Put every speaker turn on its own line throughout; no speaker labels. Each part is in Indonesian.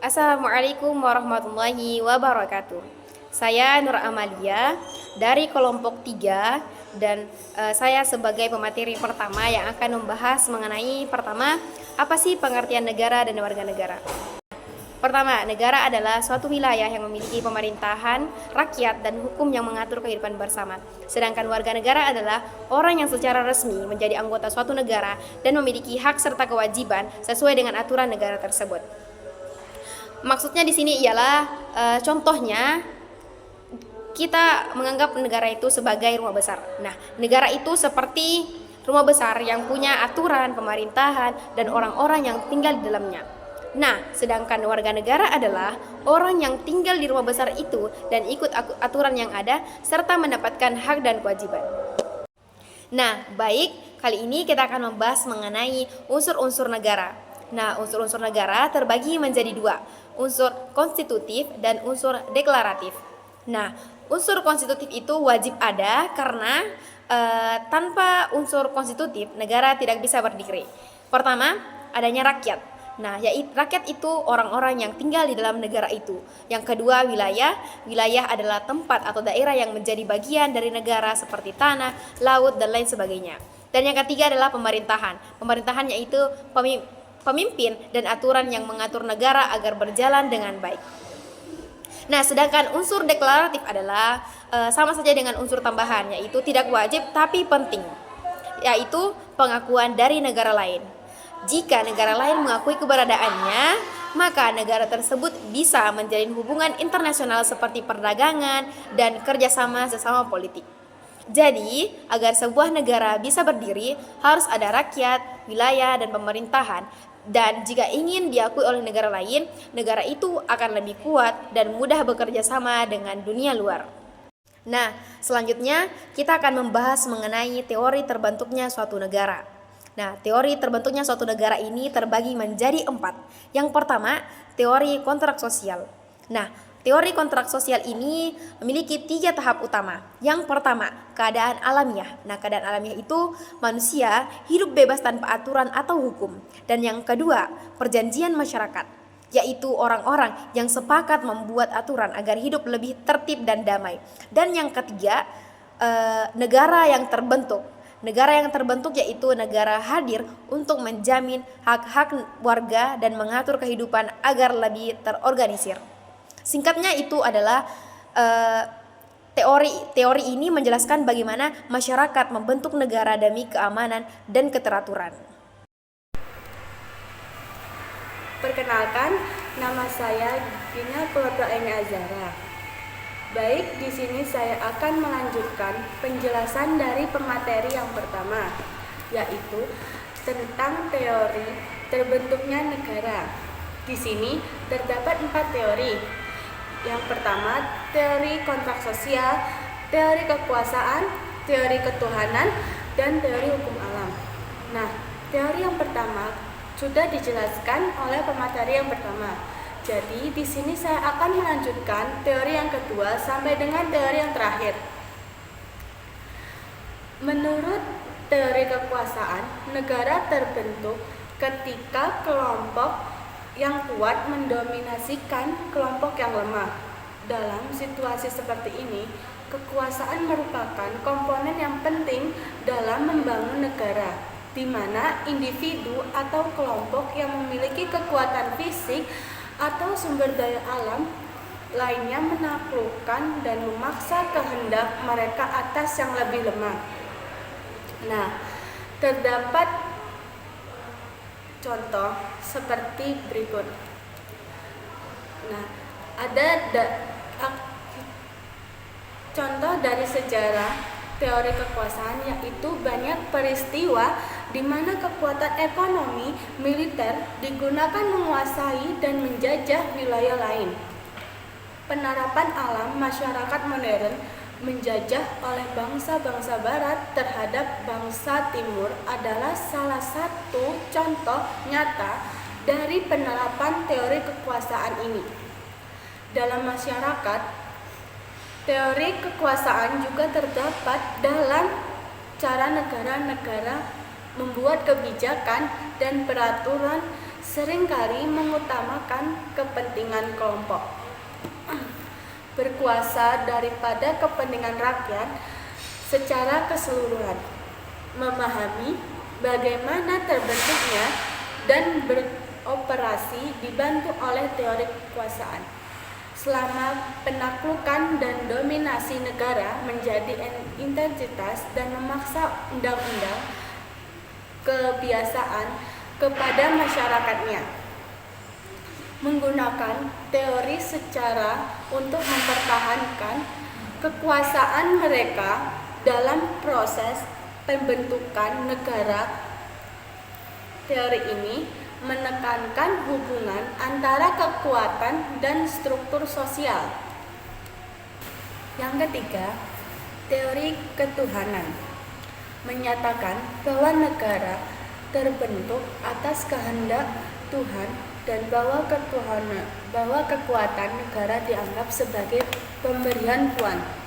Assalamualaikum warahmatullahi wabarakatuh. Saya Nur Amalia dari kelompok 3 dan saya sebagai pemateri pertama yang akan membahas mengenai pertama, apa sih pengertian negara dan warga negara. Pertama, negara adalah suatu wilayah yang memiliki pemerintahan, rakyat, dan hukum yang mengatur kehidupan bersama. Sedangkan warga negara adalah orang yang secara resmi menjadi anggota suatu negara dan memiliki hak serta kewajiban sesuai dengan aturan negara tersebut. Maksudnya di sini ialah contohnya kita menganggap negara itu sebagai rumah besar. Nah, negara itu seperti rumah besar yang punya aturan pemerintahan dan orang-orang yang tinggal di dalamnya. Nah, sedangkan warga negara adalah orang yang tinggal di rumah besar itu dan ikut aturan yang ada serta mendapatkan hak dan kewajiban. Nah, baik, kali ini kita akan membahas mengenai unsur-unsur negara. Nah, unsur-unsur negara terbagi menjadi dua, unsur konstitutif dan unsur deklaratif. Nah, unsur konstitutif itu wajib ada karena tanpa unsur konstitutif negara tidak bisa berdiri. Pertama, adanya rakyat. Nah, yaitu rakyat itu orang-orang yang tinggal di dalam negara itu. Yang kedua, wilayah. Wilayah adalah tempat atau daerah yang menjadi bagian dari negara seperti tanah, laut, dan lain sebagainya. Dan yang ketiga adalah pemerintahan. Pemerintahan yaitu pemimpin dan aturan yang mengatur negara agar berjalan dengan baik. Nah, sedangkan unsur deklaratif adalah sama saja dengan unsur tambahan, yaitu tidak wajib tapi penting, yaitu pengakuan dari negara lain. Jika negara lain mengakui keberadaannya, maka negara tersebut bisa menjalin hubungan internasional seperti perdagangan dan kerjasama sesama politik. Jadi, agar sebuah negara bisa berdiri, harus ada rakyat, wilayah, dan pemerintahan. Dan jika ingin diakui oleh negara lain, negara itu akan lebih kuat dan mudah bekerja sama dengan dunia luar. Nah, selanjutnya kita akan membahas mengenai teori terbentuknya suatu negara. Nah, teori terbentuknya suatu negara ini terbagi menjadi 4. Yang pertama, teori kontrak sosial. Nah, teori kontrak sosial ini memiliki 3 tahap utama. Yang pertama, keadaan alamiah. Nah, keadaan alamiah itu manusia hidup bebas tanpa aturan atau hukum. Dan yang kedua, perjanjian masyarakat, yaitu orang-orang yang sepakat membuat aturan agar hidup lebih tertib dan damai. Dan yang ketiga, negara yang terbentuk. Negara yang terbentuk yaitu negara hadir untuk menjamin hak-hak warga dan mengatur kehidupan agar lebih terorganisir. Singkatnya itu adalah teori ini menjelaskan bagaimana masyarakat membentuk negara demi keamanan dan keteraturan.
Perkenalkan, nama saya Gina Kulata Eni Azara. Baik, di sini saya akan melanjutkan penjelasan dari pemateri yang pertama, yaitu tentang teori terbentuknya negara. Di sini terdapat 4 teori. Yang pertama, teori kontrak sosial, teori kekuasaan, teori ketuhanan, dan teori hukum alam. Nah, teori yang pertama sudah dijelaskan oleh pemateri yang pertama. Jadi di sini saya akan melanjutkan teori yang kedua sampai dengan teori yang terakhir. Menurut teori kekuasaan, negara terbentuk ketika kelompok yang kuat mendominasikan kelompok yang lemah. Dalam situasi seperti ini, kekuasaan merupakan komponen yang penting dalam membangun negara, di mana individu atau kelompok yang memiliki kekuatan fisik atau sumber daya alam lainnya menaklukkan dan memaksa kehendak mereka atas yang lebih lemah. Nah, terdapat contoh seperti berikut. Nah, ada contoh dari sejarah teori kekuasaan, yaitu banyak peristiwa di mana kekuatan ekonomi militer digunakan menguasai dan menjajah wilayah lain. Penerapan alam masyarakat modern menjajah oleh bangsa-bangsa barat terhadap bangsa timur adalah salah satu contoh nyata dari penerapan teori kekuasaan ini. Dalam masyarakat, teori kekuasaan juga terdapat dalam cara negara-negara membuat kebijakan dan peraturan seringkali mengutamakan kepentingan kelompok, berkuasa daripada kepentingan rakyat secara keseluruhan, memahami bagaimana terbentuknya dan beroperasi dibantu oleh teori kekuasaan. Selama penaklukan dan dominasi negara menjadi intensitas dan memaksa undang-undang kebiasaan kepada masyarakatnya, menggunakan teori secara untuk mempertahankan kekuasaan mereka dalam proses pembentukan negara. Teori ini menekankan hubungan antara kekuatan dan struktur sosial. Yang ketiga, teori ketuhanan menyatakan bahwa negara terbentuk atas kehendak Tuhan dan bahwa kekuatan negara dianggap sebagai pemberian Tuhan.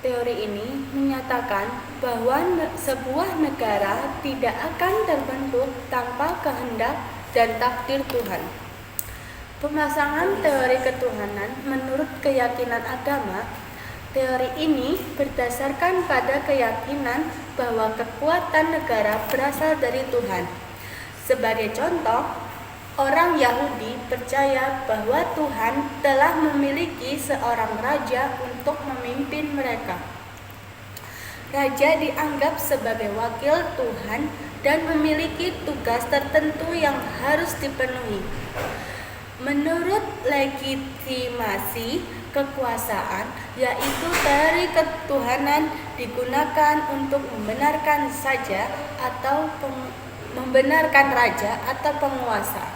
Teori ini menyatakan bahwa sebuah negara tidak akan terbentuk tanpa kehendak dan takdir Tuhan. Pemasangan teori ketuhanan menurut keyakinan agama, teori ini berdasarkan pada keyakinan bahwa kekuatan negara berasal dari Tuhan. Sebagai contoh, orang Yahudi percaya bahwa Tuhan telah memiliki seorang raja untuk memimpin mereka. Raja dianggap sebagai wakil Tuhan dan memiliki tugas tertentu yang harus dipenuhi. Menurut legitimasi kekuasaan, yaitu teori ketuhanan digunakan untuk membenarkan saja atau membenarkan raja atau penguasa.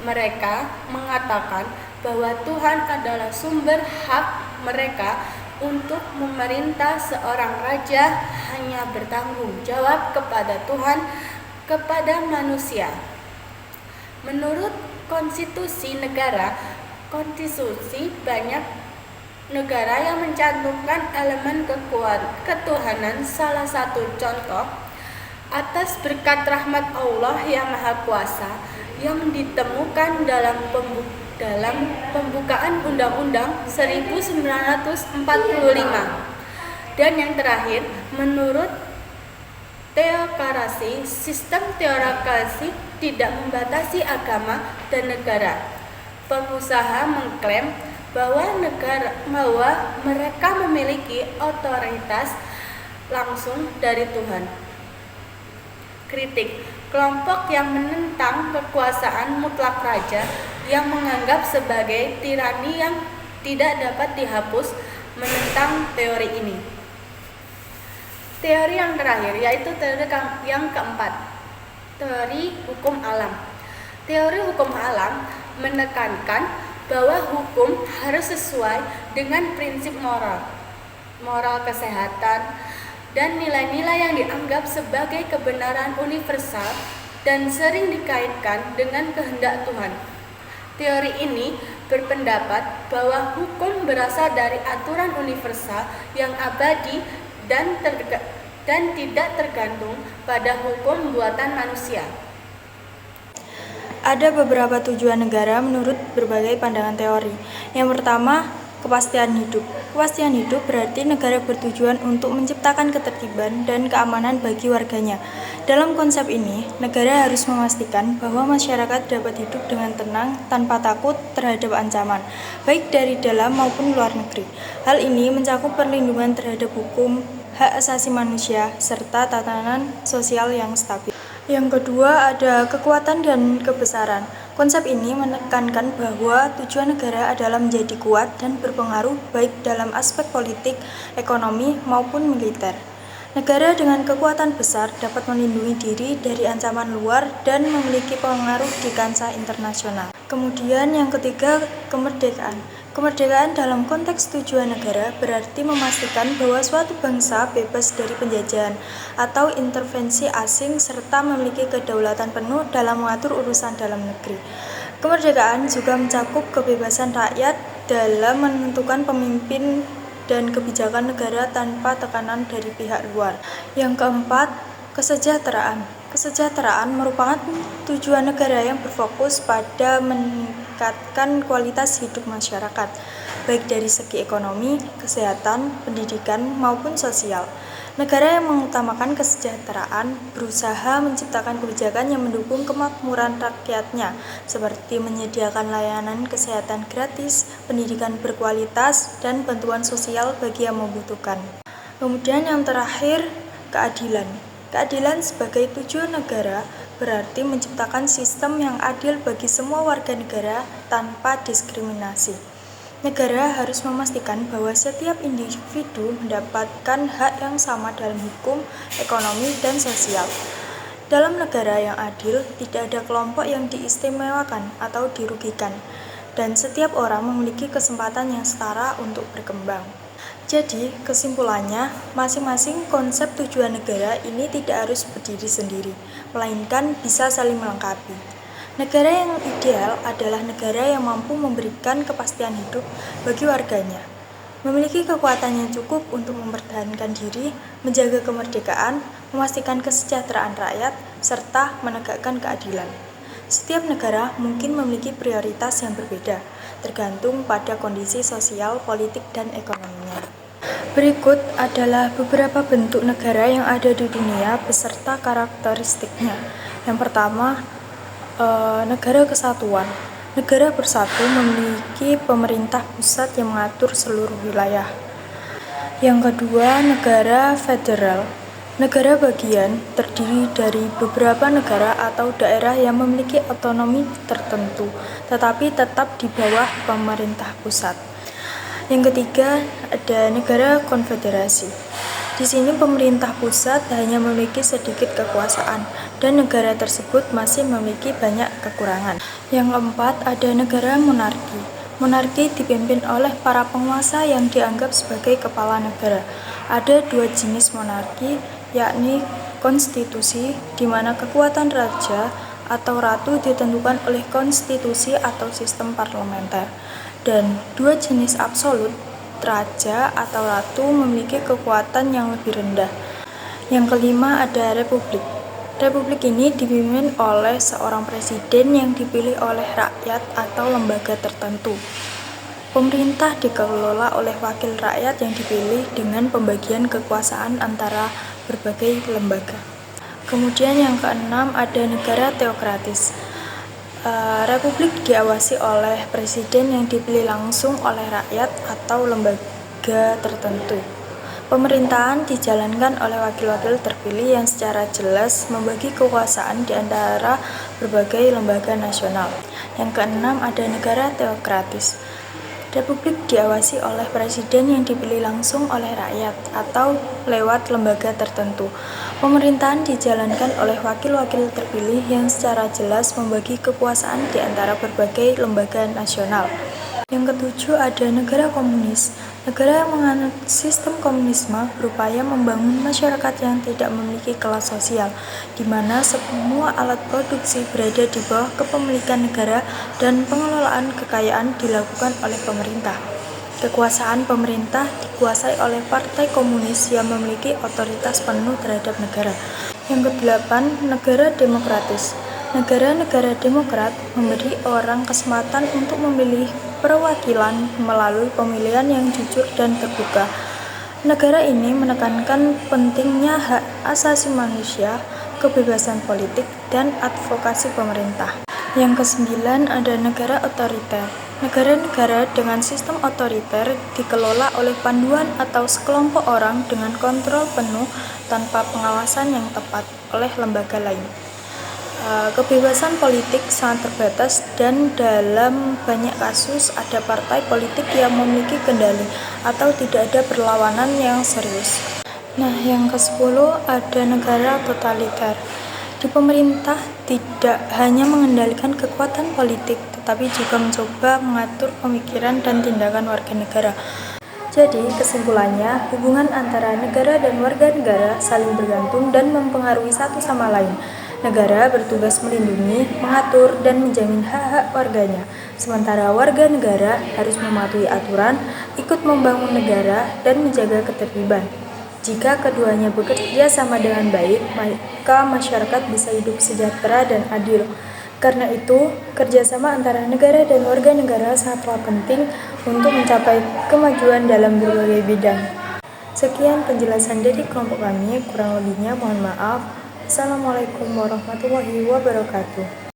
Mereka mengatakan bahwa Tuhan adalah sumber hak mereka untuk memerintah. Seorang raja hanya bertanggung jawab kepada Tuhan, kepada manusia. Menurut konstitusi negara, banyak negara yang mencantumkan elemen ketuhanan. Salah satu contoh, atas berkat rahmat Allah yang Maha Kuasa yang ditemukan dalam pembukaan Undang-Undang 1945. Dan yang terakhir, menurut teokrasi, sistem teokrasi tidak membatasi agama dan negara. Pengusaha mengklaim bahwa mereka memiliki otoritas langsung dari Tuhan. Kritik, kelompok yang menentang kekuasaan mutlak raja yang menganggap sebagai tirani yang tidak dapat dihapus, menentang teori ini. Teori yang terakhir yaitu teori yang keempat, teori hukum alam. Teori hukum alam menekankan bahwa hukum harus sesuai dengan prinsip moral kesehatan, dan nilai-nilai yang dianggap sebagai kebenaran universal dan sering dikaitkan dengan kehendak Tuhan. Teori ini berpendapat bahwa hukum berasal dari aturan universal yang abadi dan tidak tergantung pada hukum buatan manusia.
Ada beberapa tujuan negara menurut berbagai pandangan teori. Yang pertama, kepastian hidup. Kepastian hidup berarti negara bertujuan untuk menciptakan ketertiban dan keamanan bagi warganya. Dalam konsep ini, negara harus memastikan bahwa masyarakat dapat hidup dengan tenang tanpa takut terhadap ancaman, baik dari dalam maupun luar negeri. Hal ini mencakup perlindungan terhadap hukum, hak asasi manusia, serta tatanan sosial yang stabil. Yang kedua, ada kekuatan dan kebesaran. Konsep ini menekankan bahwa tujuan negara adalah menjadi kuat dan berpengaruh baik dalam aspek politik, ekonomi, maupun militer. Negara dengan kekuatan besar dapat melindungi diri dari ancaman luar dan memiliki pengaruh di kancah internasional. Kemudian yang ketiga, kemerdekaan. Kemerdekaan dalam konteks tujuan negara berarti memastikan bahwa suatu bangsa bebas dari penjajahan atau intervensi asing serta memiliki kedaulatan penuh dalam mengatur urusan dalam negeri. Kemerdekaan juga mencakup kebebasan rakyat dalam menentukan pemimpin dan kebijakan negara tanpa tekanan dari pihak luar. Yang keempat, kesejahteraan. Kesejahteraan merupakan tujuan negara yang berfokus pada meningkatkan kualitas hidup masyarakat, baik dari segi ekonomi, kesehatan, pendidikan, maupun sosial. Negara yang mengutamakan kesejahteraan berusaha menciptakan kebijakan yang mendukung kemakmuran rakyatnya, seperti menyediakan layanan kesehatan gratis, pendidikan berkualitas, dan bantuan sosial bagi yang membutuhkan. Kemudian yang terakhir, keadilan. Keadilan sebagai tujuan negara berarti menciptakan sistem yang adil bagi semua warga negara tanpa diskriminasi. Negara harus memastikan bahwa setiap individu mendapatkan hak yang sama dalam hukum, ekonomi, dan sosial. Dalam negara yang adil, tidak ada kelompok yang diistimewakan atau dirugikan, dan setiap orang memiliki kesempatan yang setara untuk berkembang. Jadi, kesimpulannya, masing-masing konsep tujuan negara ini tidak harus berdiri sendiri, melainkan bisa saling melengkapi. Negara yang ideal adalah negara yang mampu memberikan kepastian hidup bagi warganya, memiliki kekuatan yang cukup untuk mempertahankan diri, menjaga kemerdekaan, memastikan kesejahteraan rakyat, serta menegakkan keadilan. Setiap negara mungkin memiliki prioritas yang berbeda, tergantung pada kondisi sosial, politik, dan ekonominya. Berikut adalah beberapa bentuk negara yang ada di dunia beserta karakteristiknya. Yang pertama, negara kesatuan. Negara bersatu memiliki pemerintah pusat yang mengatur seluruh wilayah. Yang kedua, negara federal. Negara bagian terdiri dari beberapa negara atau daerah yang memiliki otonomi tertentu, tetapi tetap di bawah pemerintah pusat. Yang ketiga, ada negara konfederasi. Di sini pemerintah pusat hanya memiliki sedikit kekuasaan dan negara tersebut masih memiliki banyak kekurangan. Yang keempat, ada negara monarki. Monarki dipimpin oleh para penguasa yang dianggap sebagai kepala negara. Ada dua jenis monarki, yakni konstitusi, di mana kekuatan raja atau ratu ditentukan oleh konstitusi atau sistem parlementer. Dan dua jenis absolut, raja atau ratu memiliki kekuatan yang lebih rendah. Yang kelima ada republik. Republik ini dipimpin oleh seorang presiden yang dipilih oleh rakyat atau lembaga tertentu. Pemerintah dikelola oleh wakil rakyat yang dipilih dengan pembagian kekuasaan antara berbagai lembaga. Kemudian yang keenam ada negara teokratis. Republik diawasi oleh presiden yang dipilih langsung oleh rakyat atau lembaga tertentu. Pemerintahan dijalankan oleh wakil-wakil terpilih yang secara jelas membagi kekuasaan di antara berbagai lembaga nasional. Yang keenam ada negara teokratis. Republik diawasi oleh presiden yang dipilih langsung oleh rakyat atau lewat lembaga tertentu. Pemerintahan dijalankan oleh wakil-wakil terpilih yang secara jelas membagi kekuasaan di antara berbagai lembaga nasional. Yang ketujuh ada negara komunis. Negara yang menganut sistem komunisme berupaya membangun masyarakat yang tidak memiliki kelas sosial, di mana semua alat produksi berada di bawah kepemilikan negara dan pengelolaan kekayaan dilakukan oleh pemerintah. Kekuasaan pemerintah dikuasai oleh partai komunis yang memiliki otoritas penuh terhadap negara. Yang kedelapan, negara demokratis. Negara-negara demokrat memberi orang kesempatan untuk memilih perwakilan melalui pemilihan yang jujur dan terbuka. Negara ini menekankan pentingnya hak asasi manusia, kebebasan politik, dan advokasi pemerintah. Yang kesembilan ada negara otoriter. Negara-negara dengan sistem otoriter dikelola oleh panduan atau sekelompok orang dengan kontrol penuh tanpa pengawasan yang tepat oleh lembaga lain. Kebebasan politik sangat terbatas dan dalam banyak kasus ada partai politik yang memiliki kendali atau tidak ada perlawanan yang serius. Nah, yang ke-10 ada negara totaliter. Di pemerintah tidak hanya mengendalikan kekuatan politik, tetapi juga mencoba mengatur pemikiran dan tindakan warga negara. Jadi, kesimpulannya, hubungan antara negara dan warga negara saling bergantung dan mempengaruhi satu sama lain. Negara bertugas melindungi, mengatur, dan menjamin hak-hak warganya, sementara warga negara harus mematuhi aturan, ikut membangun negara, dan menjaga ketertiban. Jika keduanya bekerja sama dengan baik, maka masyarakat bisa hidup sejahtera dan adil. Karena itu, kerjasama antara negara dan warga negara sangatlah penting untuk mencapai kemajuan dalam berbagai bidang. Sekian penjelasan dari kelompok kami, kurang lebihnya mohon maaf. Assalamualaikum warahmatullahi wabarakatuh.